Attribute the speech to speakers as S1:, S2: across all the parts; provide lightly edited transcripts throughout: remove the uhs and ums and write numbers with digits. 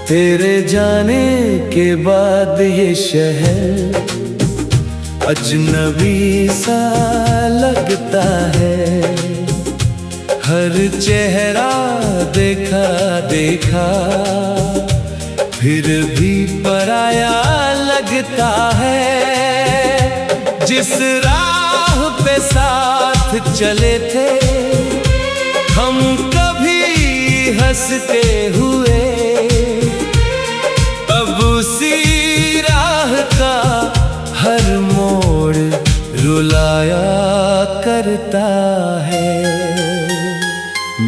S1: तेरे जाने के बाद ये शहर अजनबी सा लगता है। हर चेहरा देखा देखा फिर भी पराया लगता है। जिस राह पे साथ चले थे हम कभी हंसते हुए, अब उसी राह का हर मोड़ रुलाया करता है।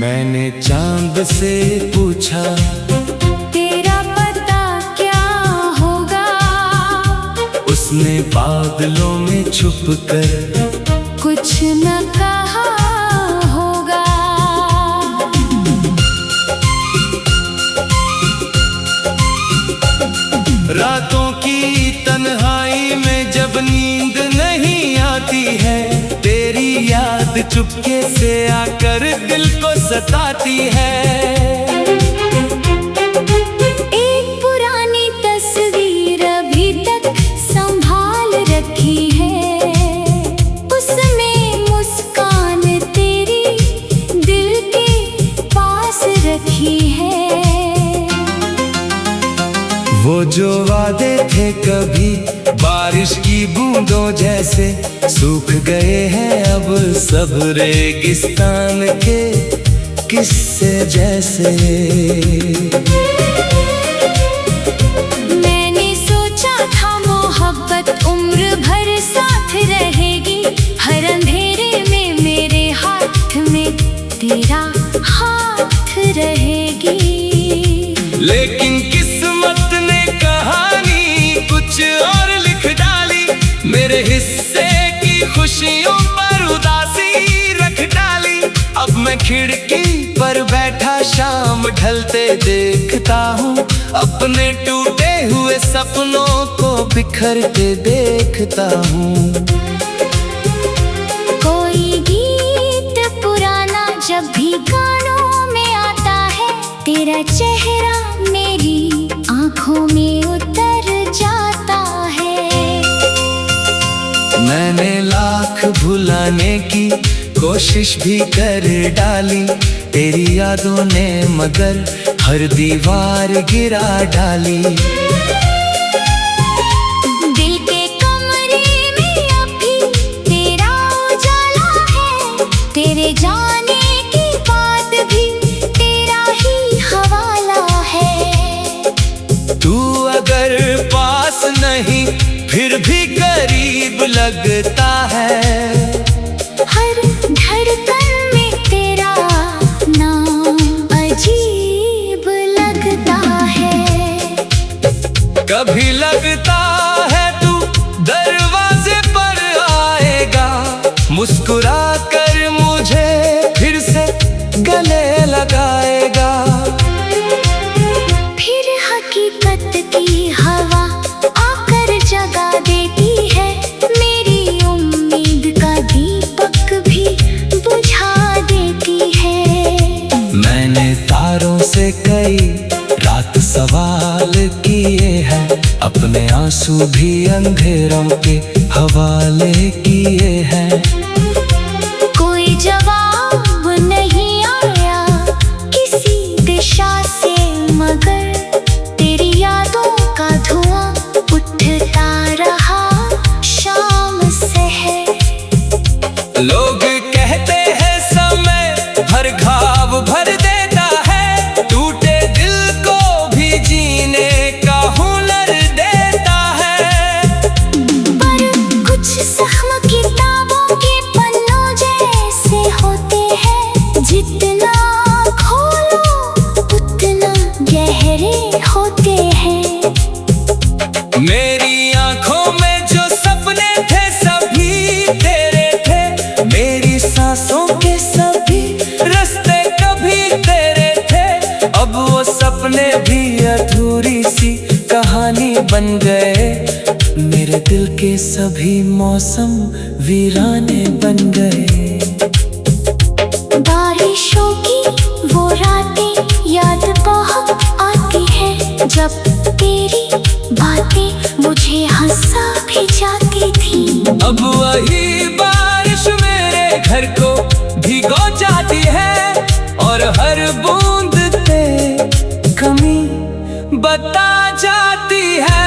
S1: मैंने चांद से पूछा
S2: तेरा पता क्या होगा,
S1: उसने बादलों में छुपकर
S2: कुछ न कहा होगा।
S1: रातों की तन्हाई में जब नींद नहीं आती है, तेरी याद चुपके से आकर दिल को सताती है।
S2: एक पुरानी तस्वीर अभी तक संभाल रखी है, उसमें मुस्कान तेरी दिल के पास रखी है।
S1: वो जो वादे थे कभी बारिश की बूंदों जैसे सूख गए हैं अब सब रेगिस्तान के किस्से जैसे।
S2: मैंने सोचा था मोहब्बत उम्र भर साथ रहेगी, हर अंधेरे में मेरे हाथ में तेरा हाथ रहेगी।
S1: लेकिन किस्मत ने कहानी कुछ और लिख डाली, मेरे हिस्से की खुशियों पर उदासी रख डाली। अब मैं खिड़की पर बैठा शाम ढलते देखता हूँ, अपने टूटे हुए सपनों को बिखरते देखता हूँ।
S2: कोई गीत पुराना जब भी कानों में आता है, तेरा चेहरा मेरी आंखों में उतर जाता है।
S1: मैंने लाख भुलाने की कोशिश भी कर डाली, तेरी यादों ने मगर हर दीवार गिरा डाली।
S2: दिल के कमरे में अभी तेरा उजाला है, तेरे जाने के बाद भी तेरा ही हवाला है।
S1: तू अगर पास नहीं फिर भी करीब लगता है,
S2: हर धड़कन में तेरा नाम अजीब लगता है।
S1: कभी लगता है तू दरवाजे पर आएगा, मुस्कुरा कर मुझे फिर से गले लगाएगा।
S2: फिर हकीकत की हवा आकर जगा देती है, मेरी उम्मीद का दीपक भी बुझा देती है।
S1: मैंने तारों से कई रात सवाल किए हैं, अपने आंसू भी अंधेरों के हवाले किए हैं।
S2: कोई जवाब नहीं आया किसी दिशा से, मगर तेरी यादों का धुआं उठता रहा शाम से है।
S1: लोग कहते हैं समय हर घाव भर देता है, टूटे दिल को भी जीने का हुनर देता है।
S2: पर कुछ जख्म किताबों के पन्नों जैसे होते हैं, जितना खोलो उतना गहरे होते हैं।
S1: मेरी आंखों में जो सपने थे सभी तेरे थे, मेरी सांसों के सभी रास्ते कभी तेरे थे। अब वो सपने भी अधूरी सी कहानी बन गए, मेरे दिल के सभी मौसम वीराने बन गए।
S2: बारिशों की वो रातें याद बहुत आती है, भी जाती थी।
S1: अब वही बारिश मेरे घर को भिगो जाती है और हर बूंद पे कमी बता जाती है।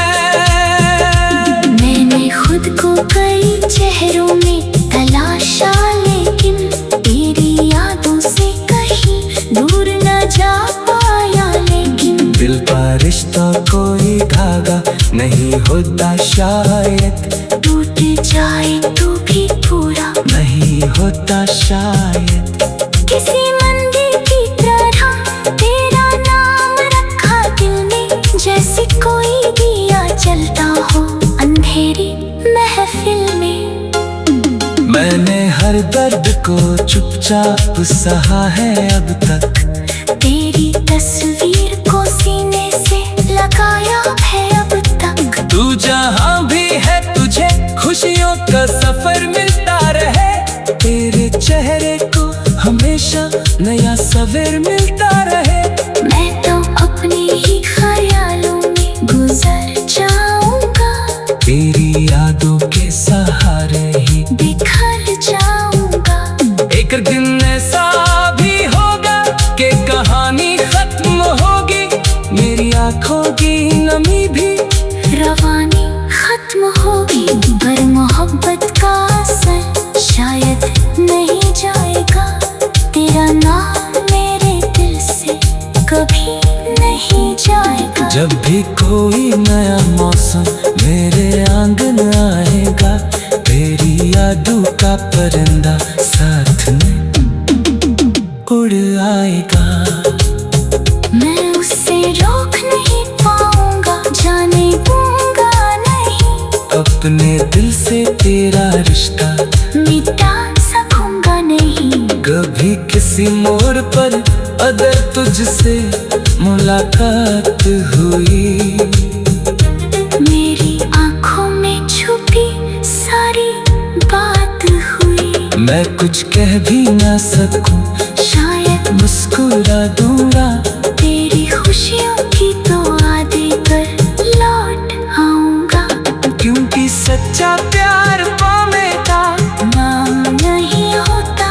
S2: मैंने खुद को कई चेहरों में तलाशा, लेकिन तेरी यादों से कहीं दूर न जा पाया। लेकिन
S1: दिल का रिश्ता कोई धागा नहीं होता, शायद
S2: टूट जाए तो भी पूरा
S1: नहीं होता, शायद।
S2: किसी मंदिर की तरह तेरा नाम रखा दिल में, जैसे कोई दिया जलता हो अंधेरी महफिल में।
S1: मैंने हर दर्द को चुपचाप सहा है अब तक,
S2: तेरी तस्वीर को सीने से लगाया है अब तक।
S1: तू जहाँ भी है तुझे खुशियों का सफर मिलता रहे, तेरे चेहरे को हमेशा नया सवेर मिलता रहे।
S2: मैं तो अपने ही ख्यालों में गुजर जाऊंगा,
S1: तेरी यादों के सहारे ही
S2: बिखर जाऊंगा।
S1: एक दिन ऐसा भी होगा कि कहानी खत्म होगी, मेरी आंखों की नमी भी
S2: रवानी खत्म होगी, पर मोहब्बत का असर शायद नहीं जाएगा। तेरा नाम मेरे दिल से कभी नहीं जाएगा।
S1: जब भी कोई नया मौसम मेरे आंगन आएगा, तेरी यादों का परिंदा साथ में उड़ आएगा।
S2: मैं उससे रोक नहीं पाऊंगा, जाने दूंगा नहीं।
S1: अपने दिल से तेरा रिश्ता
S2: मिटा सकूंगा नहीं।
S1: कभी किसी मोड़ पर अगर तुझसे मुलाकात हुई,
S2: मेरी आंखों में छुपी सारी बात हुई।
S1: मैं कुछ कह भी ना सकूं,
S2: शायद
S1: मुस्कुरा दूंगा।
S2: तेरी खुशियों की दुआ देकर लौट आऊंगा,
S1: क्योंकि सच्चा प्यार पाने का
S2: नाम नहीं होता।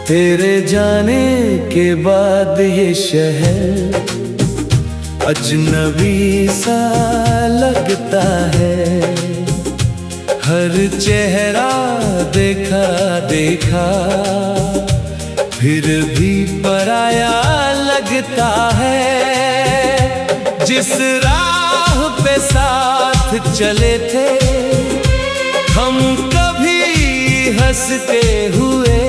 S1: तेरे जाने के बाद ये शहर अजनबी सा लगता है। हर चेहरा देखा देखा फिर भी पराया लगता है। जिस राह पे साथ चले थे हम, कभी हंसते हुए